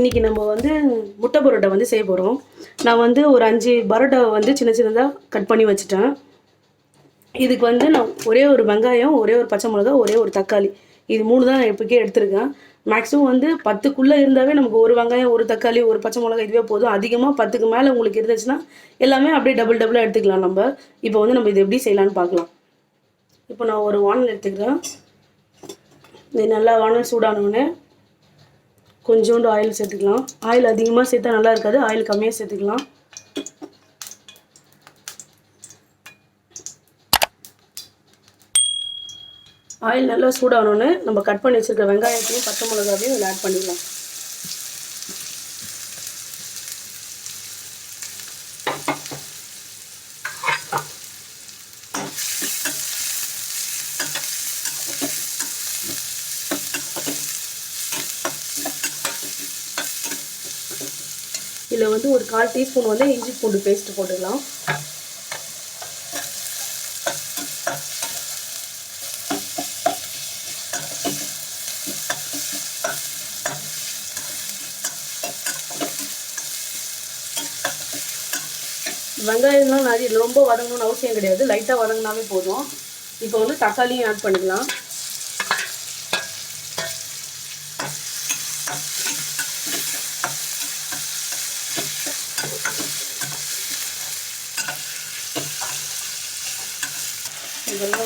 இன்றைக்கி நம்ம வந்து முட்டை பரோட்டா வந்து செய்ய போகிறோம். நான் வந்து ஒரு 5 பரோட்டாவை வந்து சின்ன சின்னதாக கட் பண்ணி வச்சுட்டேன். இதுக்கு வந்து நான் ஒரே ஒரு வெங்காயம், ஒரே ஒரு பச்சை மிளகா, ஒரே ஒரு தக்காளி, இது 3 தான் நான் இப்போக்கே எடுத்திருக்கேன். மேக்ஸிமம் வந்து 10க்குள்ளே இருந்தாவே நமக்கு ஒரு வெங்காயம், ஒரு தக்காளி, ஒரு பச்சை மிளகா இதுவே போதும். அதிகமாக 10க்கு மேலே உங்களுக்கு இருந்துச்சுன்னா எல்லாமே அப்படியே டபுளாக எடுத்துக்கலாம் நம்ம. இப்போ வந்து நம்ம இது எப்படி செய்யலான்னு பார்க்கலாம். இப்போ நான் ஒரு வானல் எடுத்துக்கிறேன். இது நல்லா வானல் சூடானோடனே கொஞ்சோண்டு ஆயில் சேர்த்துக்கலாம். ஆயில் அதிகமாக சேர்த்தா நல்லா இருக்காது, ஆயில் கம்மியாக சேர்த்துக்கலாம். ஆயில் நல்லா சூடானோன்னு நம்ம கட் பண்ணி வச்சுருக்க வெங்காயத்தையும் பச்சை மிளகாவையும் இதில் ஆட் பண்ணிடலாம். இதில் வந்து ஒரு 1/4 டீஸ்பூன் வந்து இஞ்சி பூண்டு பேஸ்ட் போட்டுக்கலாம். வெங்காயம்லாம் நிறைய ரொம்ப வதங்கணும்னு அவசியம் கிடையாது, லைட்டாக வதங்கினாவே போதும். இப்போ வந்து தக்காளியும் ஆட் பண்ணிக்கலாம்.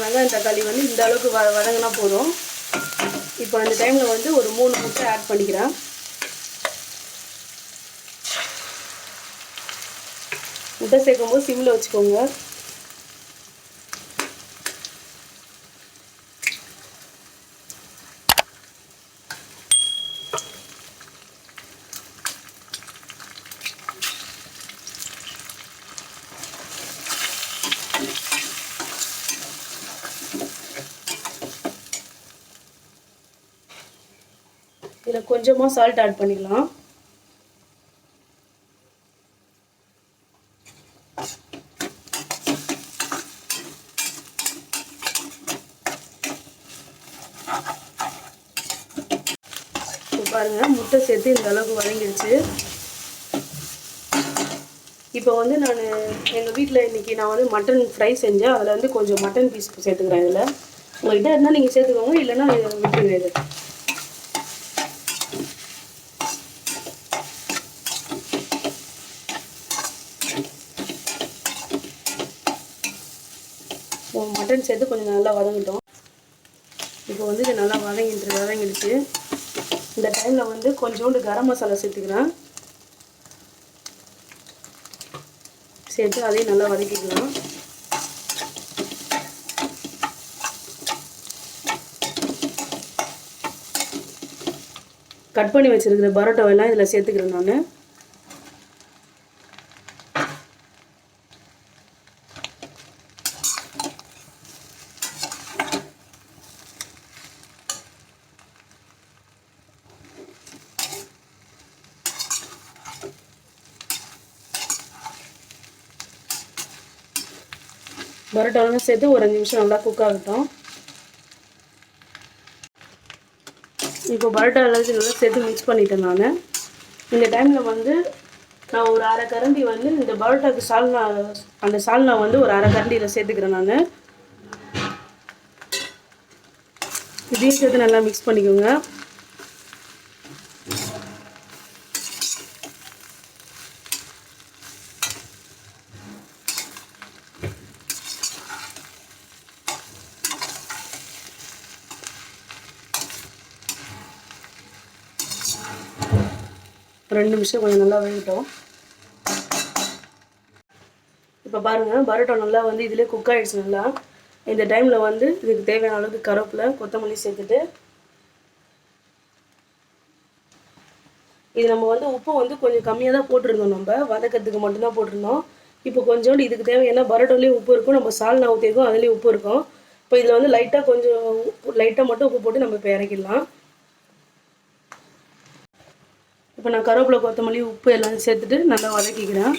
வெங்காயம் தக்காளி வந்து இந்த அளவுக்கு வதங்கினா போதும். இப்போ அந்த டைமில் வந்து ஒரு 3 முட்டை ஆட் பண்ணிக்கிறேன். முட்டை சேர்க்கும்போது சிம்மில் வச்சுக்கோங்க. இதில் கொஞ்சமாக சால்ட் ஆட் பண்ணிக்கலாம். பாருங்க, முட்டை சேர்த்து இந்த அளவுக்கு வதங்கிடுச்சு. இப்போ வந்து நான் எங்கள் வீட்டில் இன்றைக்கி நான் வந்து மட்டன் ஃப்ரை செஞ்சேன். அதில் வந்து கொஞ்சம் மட்டன் பீஸ் சேர்த்துக்கிறேன். இதில் உங்கள்கிட்ட இருந்தால் நீங்கள் சேர்த்துக்கோங்க, இல்லைன்னா விட்டுருங்க. இது மட்டன் சேர்த்து கொஞ்சம் நல்லா வதங்கிட்டோம். இப்போ வந்து இது நல்லா வதங்கிடுச்சு. இந்த டைமில் வந்து கொஞ்சோண்டு கரம் மசாலா சேர்த்துக்கிறேன். சேர்த்து அதையும் நல்லா வதக்கிக்கலாம். கட் பண்ணி வச்சுருக்கிற பரோட்டாவெல்லாம் இதில் சேர்த்துக்கிறேன் நான். பரோட்டாவெல்லாம் சேர்த்து ஒரு 5 நிமிஷம் நல்லா குக் ஆகட்டும். இப்போ பரோட்டா எல்லாத்தையும் நல்லா சேர்த்து மிக்ஸ் பண்ணிட்டேன் நான். இந்த டைமில் வந்து நான் ஒரு 1/2 கரண்டி வந்து இந்த பரோட்டாவுக்கு சால்னா வந்து ஒரு 1/2 கரண்டி இதில் சேர்த்துக்கிறேன் நான். இதையும் சேர்த்து நல்லா மிக்ஸ் பண்ணிக்கோங்க. ஒரு 2 நிமிஷம் கொஞ்சம் நல்லா வேகட்டும். இப்போ பாருங்கள், பரோட்டா நல்லா வந்து இதிலே குக் ஆகிடுச்சு நல்லா. இந்த டைமில் வந்து இதுக்கு தேவையான அளவுக்கு கருவேப்பிலை, கொத்தமல்லி சேர்த்துட்டு, இது நம்ம வந்து உப்பு வந்து கொஞ்சம் கம்மியாக தான் போட்டிருந்தோம், நம்ம வதக்கிறதுக்கு மட்டும்தான் போட்டிருந்தோம். இப்போ கொஞ்சோண்டு இதுக்கு தேவையான பரோட்டாலேயும் உப்பு இருக்கும், நம்ம சால்னா ஊற்றிருக்கோம் அதுலேயும் உப்பு இருக்கும். இப்போ இதில் வந்து லைட்டாக மட்டும் உப்பு போட்டு நம்ம இப்போ இறக்கிடலாம். இப்போ நான் கருவேப்பிலை, கொத்தமல்லி, உப்பு எல்லாம் சேர்த்துட்டு நல்லா வதக்கிக்கிறேன்.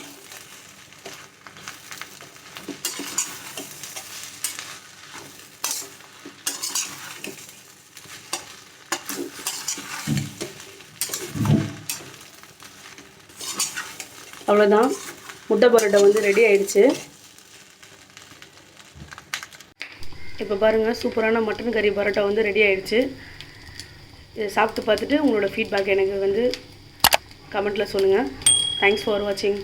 அவ்வளோதான், முட்டை பரோட்டா வந்து ரெடி ஆயிடுச்சு. இப்போ பாருங்கள், சூப்பரான மட்டன் கறி பரோட்டா வந்து ரெடி ஆயிடுச்சு. இதை சாப்பிட்டு பார்த்துட்டு உங்களோட ஃபீட்பேக் எனக்கு வந்து கமெண்ட்டில் சொல்லுங்கள். தேங்க்ஸ் ஃபார் வாட்சிங்.